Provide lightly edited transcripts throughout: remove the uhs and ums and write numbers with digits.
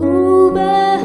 Ubah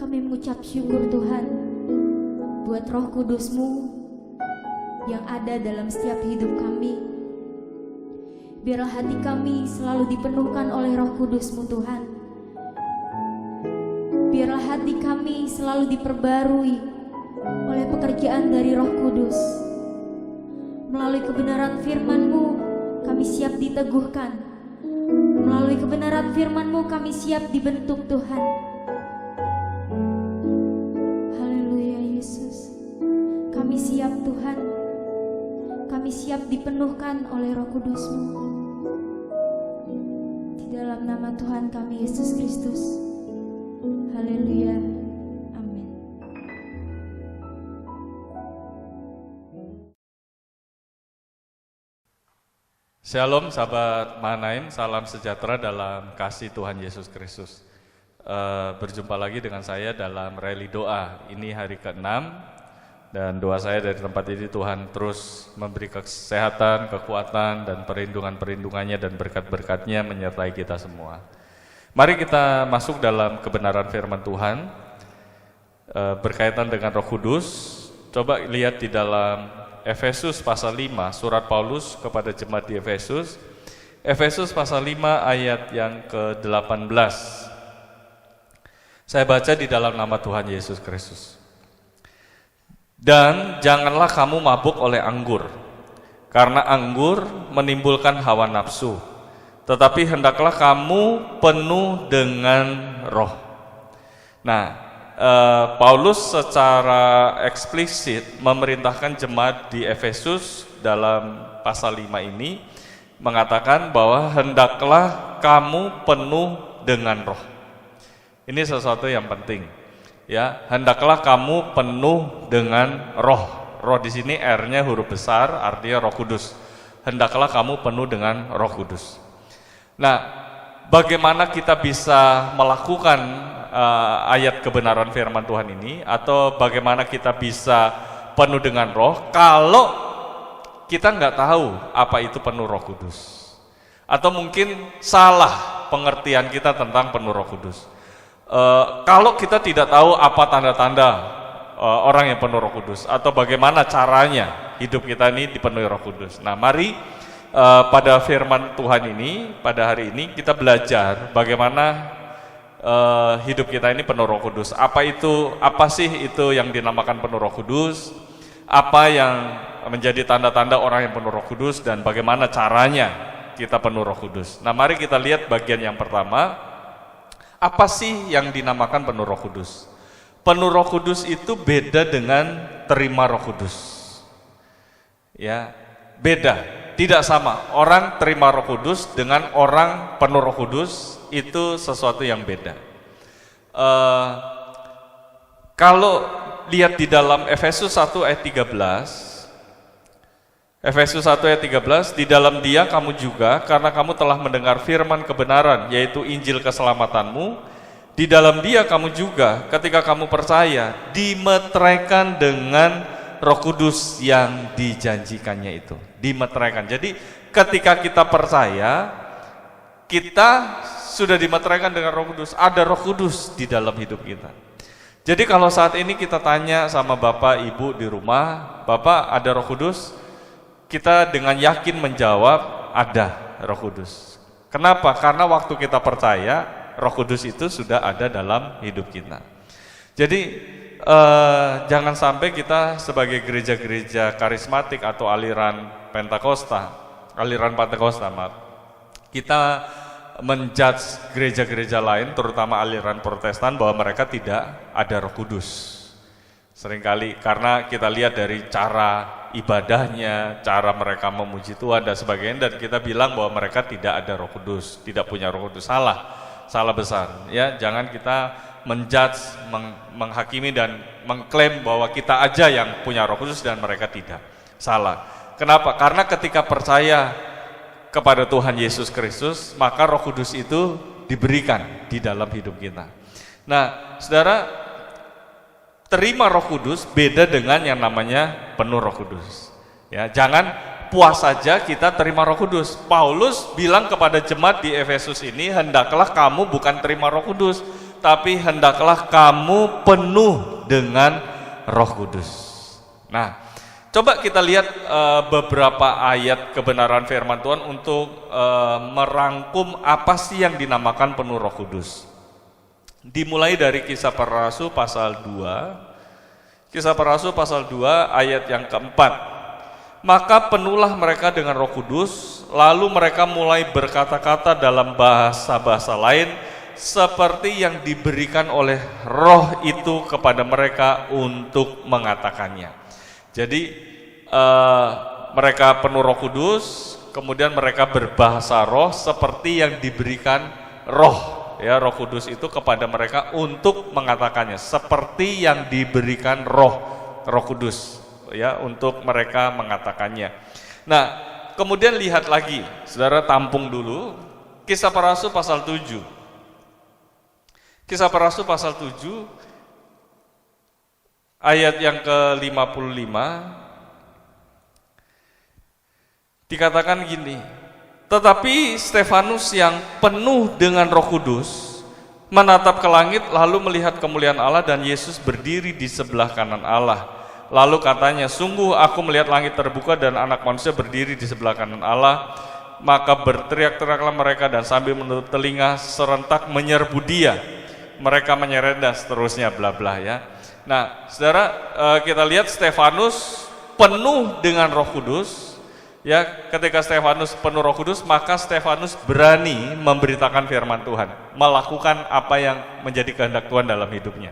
Kami mengucap syukur Tuhan buat Roh Kudus-Mu yang ada dalam setiap hidup kami. Biarlah hati kami selalu dipenuhkan oleh Roh Kudus-Mu Tuhan. Biarlah hati kami selalu diperbarui oleh pekerjaan dari Roh Kudus. Melalui kebenaran firman-Mu kami siap diteguhkan. Melalui kebenaran firman-Mu kami siap dibentuk Tuhan. Haleluya Yesus. Kami siap Tuhan. Kami siap dipenuhkan oleh Roh Kudus-Mu. Di dalam nama Tuhan kami Yesus Kristus. Haleluya. Amin. Shalom sahabat Mahanaim, salam sejahtera dalam kasih Tuhan Yesus Kristus. Berjumpa lagi dengan saya dalam rally doa. Ini hari ke-6 dan doa saya dari tempat ini Tuhan terus memberi kesehatan, kekuatan dan perlindungan-perlindungannya dan berkat-berkatnya menyertai kita semua. Mari kita masuk dalam kebenaran firman Tuhan berkaitan dengan Roh Kudus. Coba lihat di dalam Efesus pasal 5, surat Paulus kepada jemaat di Efesus. Efesus pasal 5 ayat yang ke-18. Saya baca di dalam nama Tuhan Yesus Kristus. Dan janganlah kamu mabuk oleh anggur, karena anggur menimbulkan hawa nafsu. Tetapi hendaklah kamu penuh dengan roh. Nah, Paulus secara eksplisit memerintahkan jemaat di Efesus dalam pasal 5 ini mengatakan bahwa hendaklah kamu penuh dengan roh. Ini sesuatu yang penting. Ya, hendaklah kamu penuh dengan roh. Roh di sini R-nya huruf besar, artinya Roh Kudus. Hendaklah kamu penuh dengan Roh Kudus. Nah, bagaimana kita bisa melakukan ayat kebenaran firman Tuhan ini, atau bagaimana kita bisa penuh dengan roh kalau kita nggak tahu apa itu penuh Roh Kudus, atau mungkin salah pengertian kita tentang penuh Roh Kudus. Kalau kita tidak tahu apa tanda-tanda orang yang penuh Roh Kudus, atau bagaimana caranya hidup kita ini dipenuhi Roh Kudus. Nah, mari pada firman Tuhan ini, pada hari ini kita belajar bagaimana hidup kita ini penuh Roh Kudus. Apa sih itu yang dinamakan penuh Roh Kudus? Apa yang menjadi tanda-tanda orang yang penuh Roh Kudus, dan bagaimana caranya kita penuh Roh Kudus? Nah, mari kita lihat bagian yang pertama. Apa sih yang dinamakan penuh Roh Kudus? Penuh Roh Kudus itu beda dengan terima Roh Kudus. Ya, beda, tidak sama. Orang terima Roh Kudus dengan orang penuh Roh Kudus itu sesuatu yang beda. Kalau lihat di dalam Efesus 1 ayat 13, Efesus 1 ayat 13, di dalam Dia kamu juga, karena kamu telah mendengar firman kebenaran, yaitu Injil keselamatanmu, di dalam Dia kamu juga, ketika kamu percaya, dimeteraikan dengan Roh Kudus yang dijanjikannya itu. Dimeteraikan. Jadi ketika kita percaya, kita sudah dimeteraikan dengan Roh Kudus. Ada Roh Kudus di dalam hidup kita. Jadi kalau saat ini kita tanya sama Bapak Ibu di rumah, Bapak ada Roh Kudus? Kita dengan yakin menjawab, ada Roh Kudus. Kenapa? Karena waktu kita percaya, Roh Kudus itu sudah ada dalam hidup kita. Jadi jangan sampai kita sebagai gereja-gereja karismatik atau aliran Pentakosta, kita menjudge gereja-gereja lain, terutama aliran Protestan, bahwa mereka tidak ada Roh Kudus. Seringkali karena kita lihat dari cara ibadahnya, cara mereka memuji Tuhan dan sebagainya, dan kita bilang bahwa mereka tidak ada Roh Kudus, tidak punya Roh Kudus. Salah besar. Ya, jangan kita menjudge, menghakimi dan mengklaim bahwa kita aja yang punya Roh Kudus dan mereka tidak. Salah. Kenapa? Karena ketika percaya kepada Tuhan Yesus Kristus, maka Roh Kudus itu diberikan di dalam hidup kita. Nah, saudara, terima Roh Kudus beda dengan yang namanya penuh Roh Kudus. Ya, jangan puas saja kita terima Roh Kudus. Paulus bilang kepada jemaat di Efesus ini, hendaklah kamu bukan terima Roh Kudus, tapi hendaklah kamu penuh dengan Roh Kudus. Nah, coba kita lihat beberapa ayat kebenaran firman Tuhan untuk merangkum apa sih yang dinamakan penuh Roh Kudus. Dimulai dari Kisah Para Rasul pasal 2. Kisah Para Rasul pasal 2 ayat yang keempat. Maka penuhlah mereka dengan Roh Kudus, lalu mereka mulai berkata-kata dalam bahasa-bahasa lain seperti yang diberikan oleh Roh itu kepada mereka untuk mengatakannya. Jadi mereka penuh Roh Kudus, kemudian mereka berbahasa roh seperti yang diberikan Roh, ya, Roh Kudus itu kepada mereka untuk mengatakannya, seperti yang diberikan Roh Kudus, ya, untuk mereka mengatakannya. Nah, kemudian lihat lagi, saudara, tampung dulu Kisah Para Rasul pasal 7. Kisah Para Rasul pasal 7 ayat yang ke-55 dikatakan gini, tetapi Stefanus yang penuh dengan Roh Kudus menatap ke langit lalu melihat kemuliaan Allah dan Yesus berdiri di sebelah kanan Allah. Lalu katanya, sungguh aku melihat langit terbuka dan anak manusia berdiri di sebelah kanan Allah. Maka berteriak-teriaklah mereka dan sambil menutup telinga serentak menyerbu dia. Mereka menyeret dan seterusnya, bla bla, ya. Nah, saudara, kita lihat Stefanus penuh dengan Roh Kudus. Ya, ketika Stefanus penuh Roh Kudus, maka Stefanus berani memberitakan firman Tuhan, melakukan apa yang menjadi kehendak Tuhan dalam hidupnya.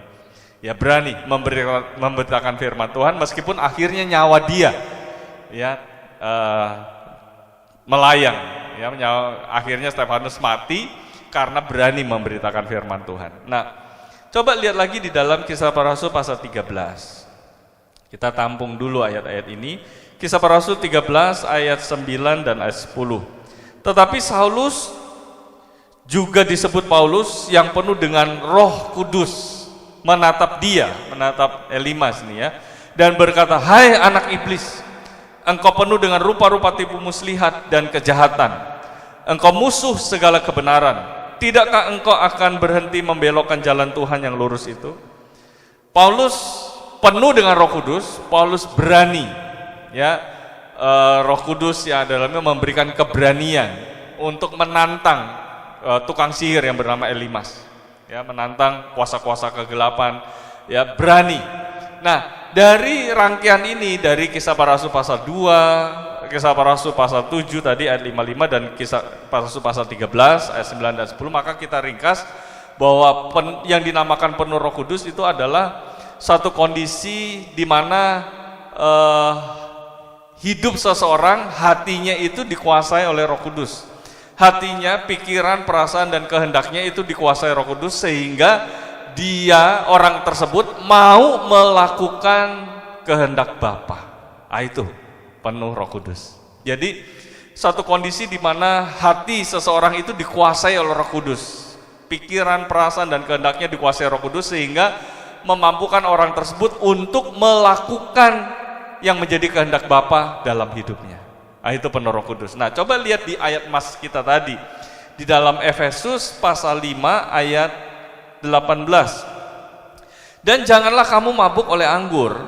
Ya, berani memberitakan firman Tuhan meskipun akhirnya nyawa dia, ya, melayang, ya, akhirnya Stefanus mati karena berani memberitakan firman Tuhan. Nah, coba lihat lagi di dalam Kisah Para Rasul pasal 13. Kita tampung dulu ayat-ayat ini. Kisah Para Rasul 13 ayat 9 dan ayat 10. Tetapi Saulus, juga disebut Paulus, yang penuh dengan Roh Kudus, menatap Elimas nih, ya, dan berkata, hai anak iblis, engkau penuh dengan rupa-rupa tipu muslihat dan kejahatan, engkau musuh segala kebenaran, tidakkah engkau akan berhenti membelokkan jalan Tuhan yang lurus itu? Paulus penuh dengan Roh Kudus, Paulus berani, ya, Roh Kudus yang dalamnya memberikan keberanian untuk menantang tukang sihir yang bernama Elimas. Ya, menantang kuasa-kuasa kegelapan, ya, berani. Nah, dari rangkaian ini, dari Kisah Para Rasul pasal 2, Kisah Para Rasul pasal 7 tadi ayat 55 dan Kisah Para Rasul pasal 13 ayat 9 dan 10, maka kita ringkas bahwa yang dinamakan penuh Roh Kudus itu adalah satu kondisi di mana hidup seseorang, hatinya itu dikuasai oleh Roh Kudus. Hatinya, pikiran, perasaan, dan kehendaknya itu dikuasai Roh Kudus sehingga dia, orang tersebut, mau melakukan kehendak Bapa. Itu penuh Roh Kudus. Jadi satu kondisi di mana hati seseorang itu dikuasai oleh Roh Kudus. Pikiran, perasaan, dan kehendaknya dikuasai Roh Kudus sehingga memampukan orang tersebut untuk melakukan yang menjadi kehendak Bapa dalam hidupnya. Itu penuh Roh Kudus. Nah, coba lihat di ayat mas kita tadi, di dalam Efesus pasal 5 ayat 18. Dan janganlah kamu mabuk oleh anggur,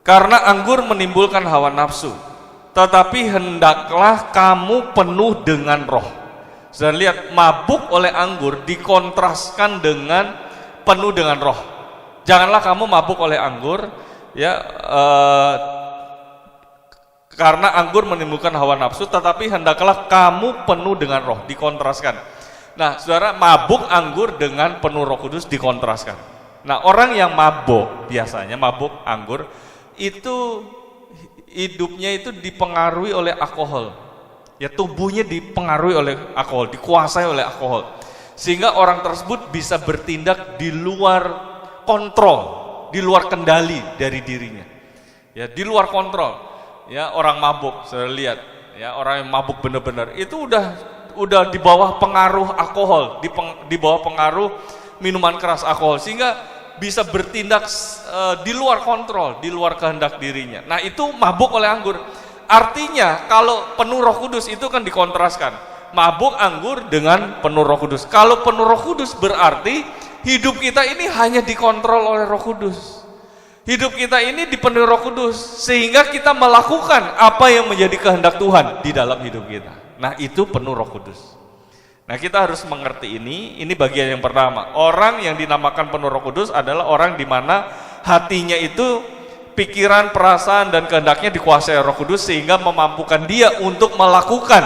karena anggur menimbulkan hawa nafsu, tetapi hendaklah kamu penuh dengan Roh. Sudah lihat, mabuk oleh anggur dikontraskan dengan penuh dengan Roh. Janganlah kamu mabuk oleh anggur, ya, karena anggur menimbulkan hawa nafsu, tetapi hendaklah kamu penuh dengan Roh, dikontraskan. Nah, saudara, mabuk anggur dengan penuh Roh Kudus dikontraskan. Nah, orang yang mabuk, biasanya mabuk anggur, itu hidupnya itu dipengaruhi oleh alkohol. Ya, tubuhnya dipengaruhi oleh alkohol, dikuasai oleh alkohol. Sehingga orang tersebut bisa bertindak di luar kontrol, di luar kendali dari dirinya. Ya, di luar kontrol. Ya, orang mabuk, saya lihat, ya, orang yang mabuk benar-benar itu udah di bawah pengaruh alkohol, di bawah pengaruh minuman keras alkohol, sehingga bisa bertindak di luar kontrol, di luar kehendak dirinya. Nah, itu mabuk oleh anggur. Artinya kalau penuh Roh Kudus itu kan dikontraskan. mabuk anggur dengan penuh Roh Kudus. Kalau penuh Roh Kudus berarti hidup kita ini hanya dikontrol oleh Roh Kudus. Hidup kita ini dipenuhi Roh Kudus sehingga kita melakukan apa yang menjadi kehendak Tuhan di dalam hidup kita. Nah, itu penuh Roh Kudus. Nah, kita harus mengerti ini bagian yang pertama. Orang yang dinamakan penuh Roh Kudus adalah orang di mana hatinya itu pikiran, perasaan dan kehendaknya dikuasai Roh Kudus sehingga memampukan dia untuk melakukan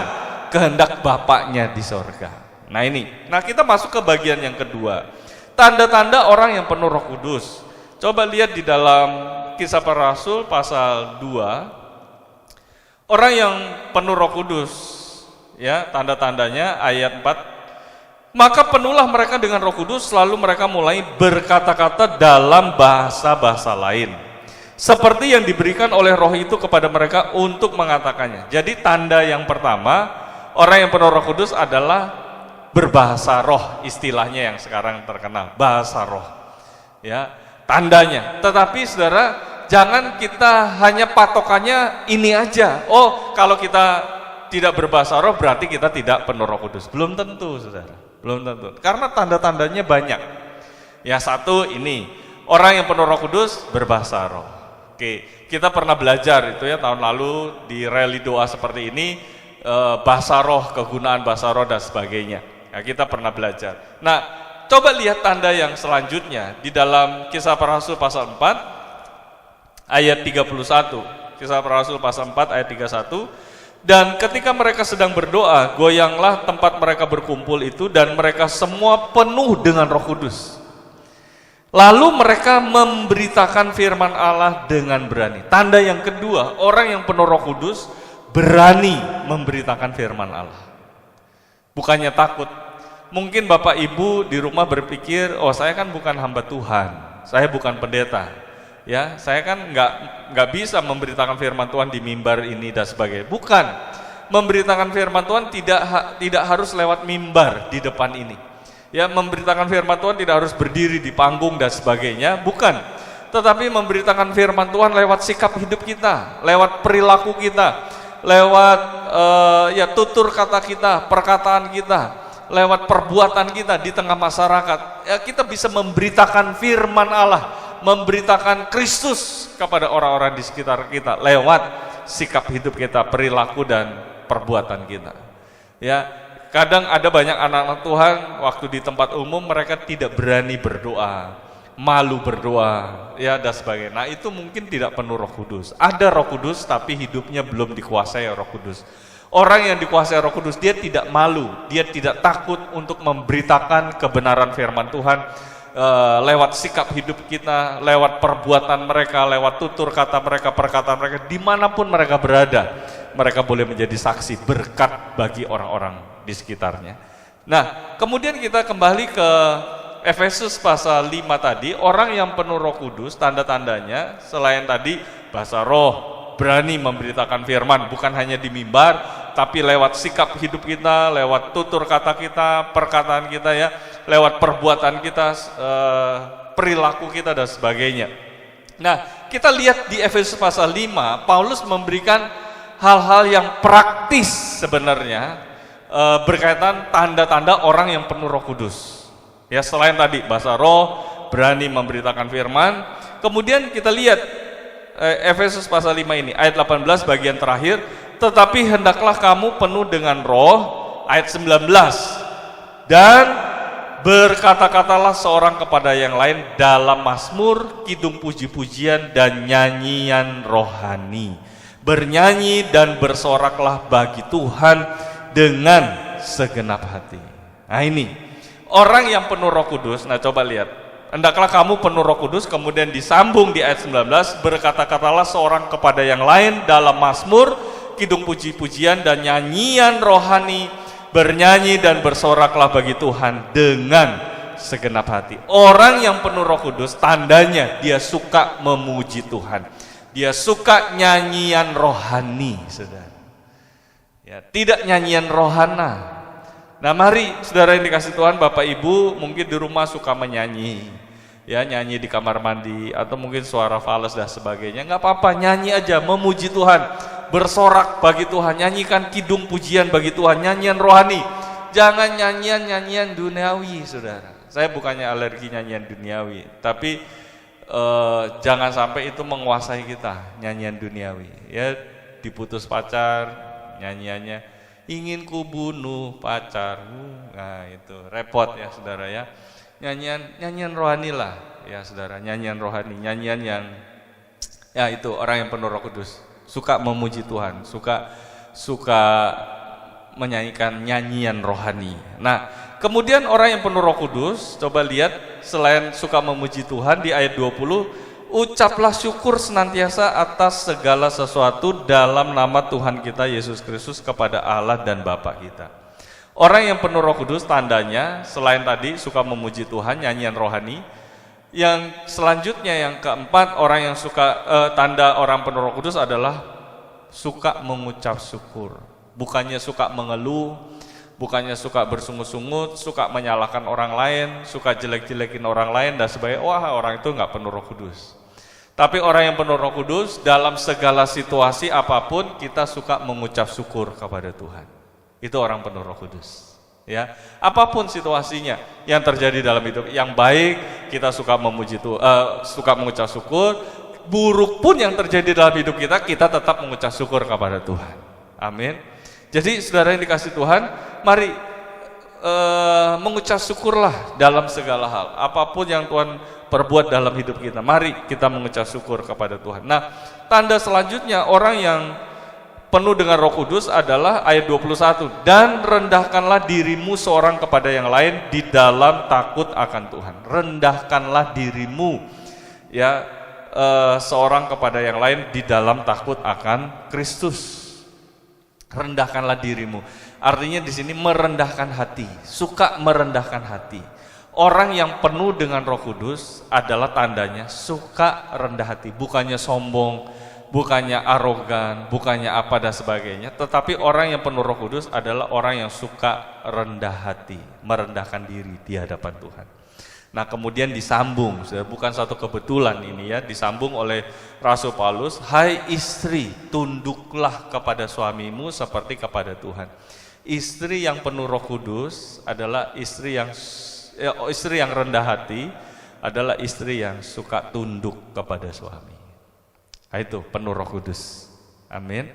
kehendak Bapaknya di sorga. Nah ini, kita masuk ke bagian yang kedua. Tanda-tanda orang yang penuh Roh Kudus. Coba lihat di dalam Kisah Para Rasul pasal 2. Orang yang penuh Roh Kudus, ya, tanda-tandanya ayat 4. Maka penuhlah mereka dengan Roh Kudus, lalu mereka mulai berkata-kata dalam bahasa-bahasa lain, seperti yang diberikan oleh Roh itu kepada mereka untuk mengatakannya. Jadi tanda yang pertama, orang yang penuh Roh Kudus adalah berbahasa roh, istilahnya yang sekarang terkenal, bahasa roh. Ya, tandanya. Tetapi saudara, jangan kita hanya patokannya ini aja. Oh, kalau kita tidak berbahasa roh berarti kita tidak penuh Roh Kudus. Belum tentu, saudara. Belum tentu. Karena tanda-tandanya banyak. Ya, satu ini, orang yang penuh Roh Kudus berbahasa roh. Oke, kita pernah belajar itu ya tahun lalu di rally doa seperti ini, bahasa roh, kegunaan bahasa roh dan sebagainya. Nah, kita pernah belajar. Nah, coba lihat tanda yang selanjutnya di dalam Kisah Para Rasul pasal 4 ayat 31. Kisah Para Rasul pasal 4 ayat 31. Dan ketika mereka sedang berdoa, goyanglah tempat mereka berkumpul itu dan mereka semua penuh dengan Roh Kudus. Lalu mereka memberitakan firman Allah dengan berani. Tanda yang kedua, orang yang penuh Roh Kudus berani memberitakan firman Allah. Bukannya takut. Mungkin Bapak Ibu di rumah berpikir, oh saya kan bukan hamba Tuhan, saya bukan pendeta, ya saya kan nggak bisa memberitakan firman Tuhan di mimbar ini dan sebagainya. Bukan, memberitakan firman Tuhan tidak harus lewat mimbar di depan ini. Ya, memberitakan firman Tuhan tidak harus berdiri di panggung dan sebagainya, bukan. Tetapi memberitakan firman Tuhan lewat sikap hidup kita, lewat perilaku kita, lewat tutur kata kita, perkataan kita, lewat perbuatan kita di tengah masyarakat. Ya, kita bisa memberitakan firman Allah, memberitakan Kristus kepada orang-orang di sekitar kita lewat sikap hidup kita, perilaku dan perbuatan kita. Ya, kadang ada banyak anak-anak Tuhan waktu di tempat umum mereka tidak berani berdoa, malu berdoa, ya dan sebagainya. Nah, itu mungkin tidak penuh Roh Kudus. Ada Roh Kudus tapi hidupnya belum dikuasai Roh Kudus. Orang yang dikuasai Roh Kudus, dia tidak malu, dia tidak takut untuk memberitakan kebenaran firman Tuhan lewat sikap hidup kita, lewat perbuatan mereka, lewat tutur kata mereka, perkataan mereka, dimanapun mereka berada, mereka boleh menjadi saksi berkat bagi orang-orang di sekitarnya. Nah, kemudian kita kembali ke Efesus pasal 5 tadi, orang yang penuh Roh Kudus, tanda-tandanya selain tadi bahasa roh, berani memberitakan firman, bukan hanya di mimbar, tapi lewat sikap hidup kita, lewat tutur kata kita, perkataan kita ya, lewat perbuatan kita, perilaku kita dan sebagainya. Nah, kita lihat di Efesus pasal 5, Paulus memberikan hal-hal yang praktis sebenarnya berkaitan tanda-tanda orang yang penuh Roh Kudus. Ya, selain tadi bahasa roh, berani memberitakan firman. Kemudian kita lihat Efesus pasal 5 ini, ayat 18 bagian terakhir, tetapi hendaklah kamu penuh dengan roh, ayat 19, dan berkata-katalah seorang kepada yang lain dalam mazmur, kidung puji-pujian dan nyanyian rohani. Bernyanyi dan bersoraklah bagi Tuhan dengan segenap hati. Nah ini, orang yang penuh Roh Kudus, nah coba lihat. Hendaklah kamu penuh Roh Kudus, kemudian disambung di ayat 19, berkata-katalah seorang kepada yang lain dalam mazmur, kidung puji-pujian dan nyanyian rohani, bernyanyi dan bersoraklah bagi Tuhan dengan segenap hati. Orang yang penuh Roh Kudus, tandanya dia suka memuji Tuhan. Dia suka nyanyian rohani, saudara. Ya, tidak nyanyian rohana. Nah, mari saudara yang dikasih Tuhan, Bapak Ibu mungkin di rumah suka menyanyi. ya nyanyi di kamar mandi atau mungkin suara fals dan sebagainya, nggak apa-apa, nyanyi aja, memuji Tuhan, bersorak bagi Tuhan, nyanyikan kidung pujian bagi Tuhan, nyanyian rohani. Jangan nyanyian duniawi, saudara. Saya bukannya alergi nyanyian duniawi, tapi jangan sampai itu menguasai kita, nyanyian duniawi. Ya, diputus pacar, nyanyiannya ingin ku bunuh pacar. Nah, itu repot ya, saudara ya. Nyanyian rohani lah, ya saudara, nyanyian rohani, nyanyian yang ya itu orang yang penuh Roh Kudus, suka memuji Tuhan, suka menyanyikan nyanyian rohani. Nah, kemudian orang yang penuh Roh Kudus, coba lihat selain suka memuji Tuhan di ayat 20, ucaplah syukur senantiasa atas segala sesuatu dalam nama Tuhan kita Yesus Kristus kepada Allah dan Bapa kita. Orang yang penuh Roh Kudus tandanya selain tadi suka memuji Tuhan, nyanyian rohani, yang selanjutnya yang keempat, orang yang suka tanda orang penuh Roh Kudus adalah suka mengucap syukur. Bukannya suka mengeluh, bukannya suka bersungut-sungut, suka menyalahkan orang lain, suka jelek-jelekin orang lain dan sebagainya. Wah, orang itu nggak penuh Roh Kudus. Tapi orang yang penuh Roh Kudus dalam segala situasi apapun kita suka mengucap syukur kepada Tuhan. Itu orang penuh Roh Kudus. Ya, apapun situasinya yang terjadi dalam hidup, yang baik kita suka memuji Tuhan, suka mengucap syukur. Buruk pun yang terjadi dalam hidup kita, kita tetap mengucap syukur kepada Tuhan. Amin. Jadi saudara yang dikasih Tuhan, mari mengucap syukurlah dalam segala hal. Apapun yang Tuhan perbuat dalam hidup kita, mari kita mengucap syukur kepada Tuhan. Nah, tanda selanjutnya orang yang penuh dengan Roh Kudus adalah ayat 21. Dan rendahkanlah dirimu seorang kepada yang lain di dalam takut akan Tuhan. Rendahkanlah dirimu ya seorang kepada yang lain di dalam takut akan Kristus. Rendahkanlah dirimu. Artinya di sini merendahkan hati, suka merendahkan hati. Orang yang penuh dengan Roh Kudus adalah tandanya suka rendah hati, bukannya sombong, bukannya arogan, bukannya apa dan sebagainya. Tetapi orang yang penuh Roh Kudus adalah orang yang suka rendah hati, merendahkan diri di hadapan Tuhan. Nah, kemudian disambung, bukan satu kebetulan ini ya, disambung oleh Rasul Paulus, hai istri, tunduklah kepada suamimu seperti kepada Tuhan. Istri yang penuh Roh Kudus adalah istri yang rendah hati, adalah istri yang suka tunduk kepada suami. Nah, itu penuh Roh Kudus. Amin.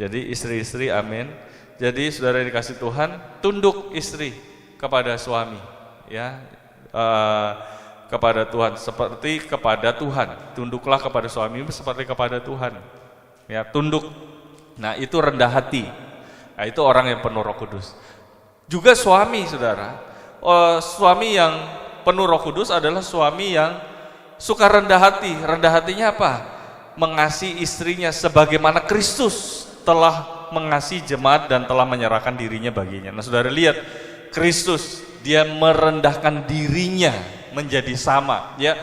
Jadi istri-istri, amin. Jadi saudara yang dikasih Tuhan, tunduk istri kepada suami, ya. Kepada Tuhan seperti kepada Tuhan. Tunduklah kepada suamimu seperti kepada Tuhan. Ya, tunduk. Nah, itu rendah hati. Nah, itu orang yang penuh Roh Kudus. Juga suami, saudara. Suami yang penuh Roh Kudus adalah suami yang suka rendah hati. Rendah hatinya apa? Mengasihi istrinya sebagaimana Kristus telah mengasihi jemaat dan telah menyerahkan dirinya baginya. Nah, saudara lihat Kristus, dia merendahkan dirinya menjadi sama, ya.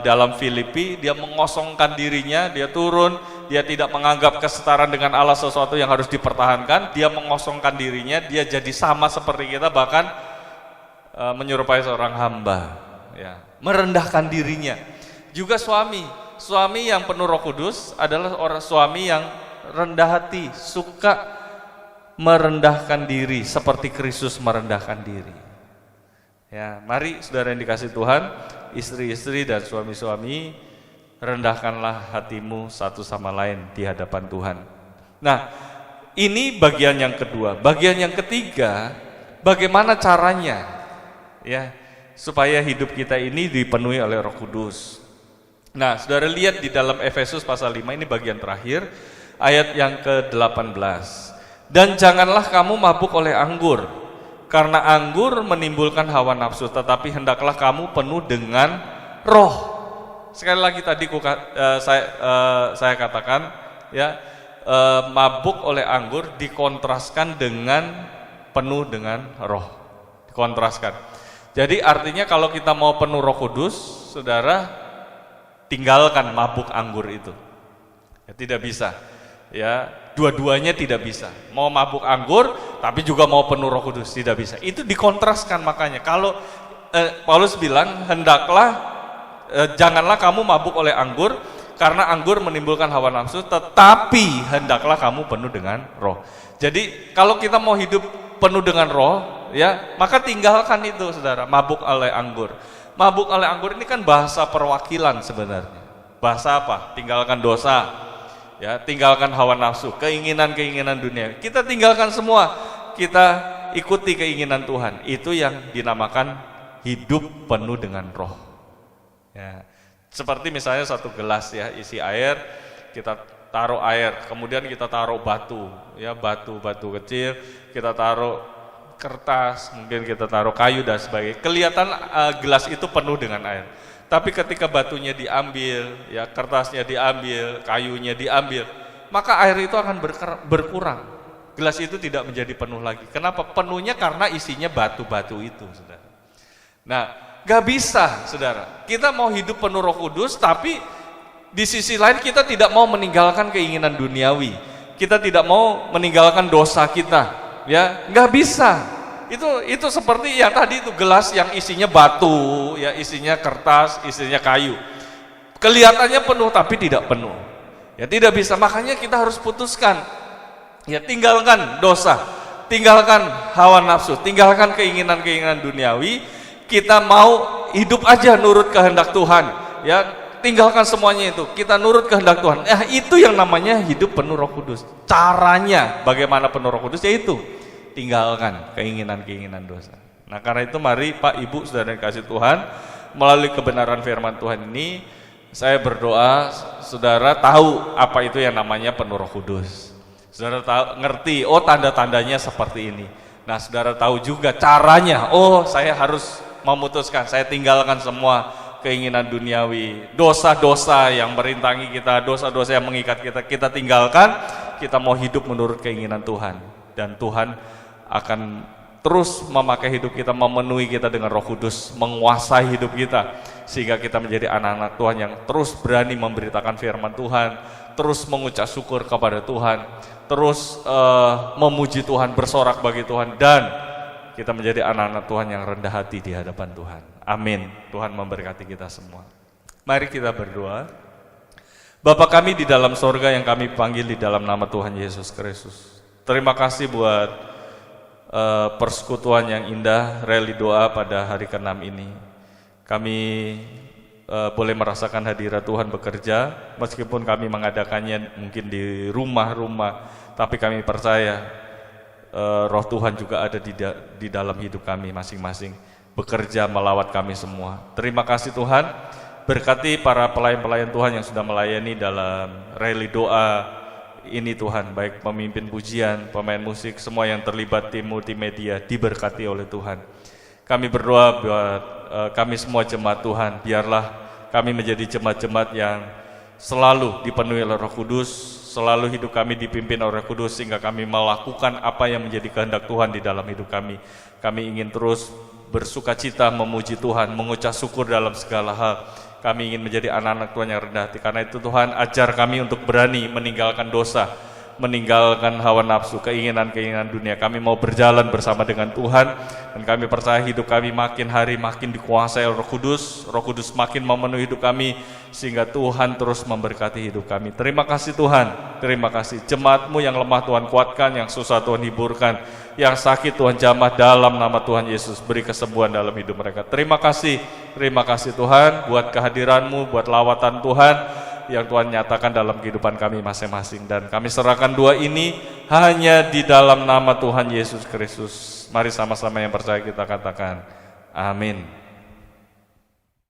Dalam Filipi dia mengosongkan dirinya, dia turun, dia tidak menganggap kesetaraan dengan Allah sesuatu yang harus dipertahankan, dia mengosongkan dirinya, dia jadi sama seperti kita, bahkan menyerupai seorang hamba, ya. Merendahkan dirinya. Juga suami yang penuh Roh Kudus adalah orang suami yang rendah hati, suka merendahkan diri seperti Kristus merendahkan diri. Ya, mari saudara yang dikasih Tuhan, istri-istri dan suami-suami, rendahkanlah hatimu satu sama lain di hadapan Tuhan. Nah, ini bagian yang kedua. Bagian yang ketiga, bagaimana caranya ya supaya hidup kita ini dipenuhi oleh Roh Kudus. Nah, saudara lihat di dalam Efesus pasal 5, ini bagian terakhir, ayat yang ke-18. Dan janganlah kamu mabuk oleh anggur, karena anggur menimbulkan hawa nafsu, tetapi hendaklah kamu penuh dengan roh. Sekali lagi tadi saya katakan ya, mabuk oleh anggur dikontraskan dengan penuh dengan roh. Dikontraskan. Jadi artinya kalau kita mau penuh Roh Kudus, saudara, tinggalkan mabuk anggur itu. Ya, tidak bisa. Ya, dua-duanya tidak bisa. Mau mabuk anggur tapi juga mau penuh Roh Kudus, tidak bisa. Itu dikontraskan. Makanya kalau Paulus bilang hendaklah janganlah kamu mabuk oleh anggur, karena anggur menimbulkan hawa nafsu, tetapi hendaklah kamu penuh dengan roh. Jadi kalau kita mau hidup penuh dengan roh, ya, maka tinggalkan itu, saudara, mabuk oleh anggur. Mabuk oleh anggur ini kan bahasa perwakilan sebenarnya. Bahasa apa? Tinggalkan dosa, ya, tinggalkan hawa nafsu, keinginan-keinginan dunia. Kita tinggalkan semua, kita ikuti keinginan Tuhan. Itu yang dinamakan hidup penuh dengan roh. Ya, seperti misalnya satu gelas, ya, isi air, kita taruh air, kemudian kita taruh batu, ya, batu kecil, kita taruh kertas, mungkin kita taruh kayu dan sebagainya. Kelihatan gelas itu penuh dengan air. Tapi ketika batunya diambil, ya, kertasnya diambil, kayunya diambil, maka air itu akan berkurang. Gelas itu tidak menjadi penuh lagi. Kenapa? Penuhnya karena isinya batu-batu itu, saudara. Nah, gak bisa, saudara. Kita mau hidup penuh Roh Kudus, tapi di sisi lain kita tidak mau meninggalkan keinginan duniawi. Kita tidak mau meninggalkan dosa kita, ya, gak bisa. Itu seperti ya tadi itu gelas yang isinya batu, ya, isinya kertas, isinya kayu. Kelihatannya penuh tapi tidak penuh. Ya, tidak bisa. Makanya kita harus putuskan. Ya, tinggalkan dosa, tinggalkan hawa nafsu, tinggalkan keinginan-keinginan duniawi. Kita mau hidup aja nurut kehendak Tuhan. Ya, tinggalkan semuanya itu. Kita nurut kehendak Tuhan. Itu yang namanya hidup penuh Roh Kudus. Caranya bagaimana penuh Roh Kudus, yaitu tinggalkan keinginan-keinginan dosa. Nah, karena itu mari Pak, Ibu, saudara yang kasih Tuhan, melalui kebenaran firman Tuhan ini, saya berdoa saudara tahu apa itu yang namanya penuh Roh Kudus. Saudara tahu, ngerti, oh tanda-tandanya seperti ini. Nah, saudara tahu juga caranya, oh saya harus memutuskan, saya tinggalkan semua keinginan duniawi, dosa-dosa yang merintangi kita, dosa-dosa yang mengikat kita, kita tinggalkan, kita mau hidup menurut keinginan Tuhan. Dan Tuhan akan terus memakai hidup kita, memenuhi kita dengan Roh Kudus, menguasai hidup kita, sehingga kita menjadi anak-anak Tuhan yang terus berani memberitakan firman Tuhan, terus mengucap syukur kepada Tuhan, terus memuji Tuhan, bersorak bagi Tuhan, dan kita menjadi anak-anak Tuhan yang rendah hati di hadapan Tuhan. Amin. Tuhan memberkati kita semua. Mari kita berdoa. Bapa kami di dalam sorga yang kami panggil di dalam nama Tuhan Yesus Kristus, terima kasih buat persekutuan yang indah, reli doa pada hari ke-6 ini. Kami boleh merasakan hadirat Tuhan bekerja, meskipun kami mengadakannya mungkin di rumah-rumah, tapi kami percaya Roh Tuhan juga ada di dalam hidup kami masing-masing, bekerja melawat kami semua. Terima kasih Tuhan, berkati para pelayan-pelayan Tuhan yang sudah melayani dalam reli doa ini Tuhan, baik pemimpin pujian, pemain musik, semua yang terlibat tim multimedia, diberkati oleh Tuhan. Kami berdoa buat kami semua jemaat Tuhan, biarlah kami menjadi jemaat-jemaat yang selalu dipenuhi oleh Roh Kudus, selalu hidup kami dipimpin oleh Roh Kudus, sehingga kami melakukan apa yang menjadi kehendak Tuhan di dalam hidup kami. Kami ingin terus bersukacita, memuji Tuhan, mengucap syukur dalam segala hal. Kami ingin menjadi anak-anak Tuhan yang rendah hati. Karena itu Tuhan, ajar kami untuk berani meninggalkan dosa, meninggalkan hawa nafsu, keinginan-keinginan dunia. Kami mau berjalan bersama dengan Tuhan, dan kami percaya hidup kami makin hari makin dikuasai oleh Roh Kudus. Roh Kudus makin memenuhi hidup kami, sehingga Tuhan terus memberkati hidup kami. Terima kasih Tuhan, terima kasih. Jemaat-Mu yang lemah Tuhan kuatkan, yang susah Tuhan hiburkan, yang sakit Tuhan jamah dalam nama Tuhan Yesus. Beri kesembuhan dalam hidup mereka. Terima kasih Tuhan buat kehadiran-Mu, buat lawatan Tuhan yang Tuhan nyatakan dalam kehidupan kami masing-masing. Dan kami serahkan doa ini hanya di dalam nama Tuhan Yesus Kristus. Mari sama-sama yang percaya kita katakan amin.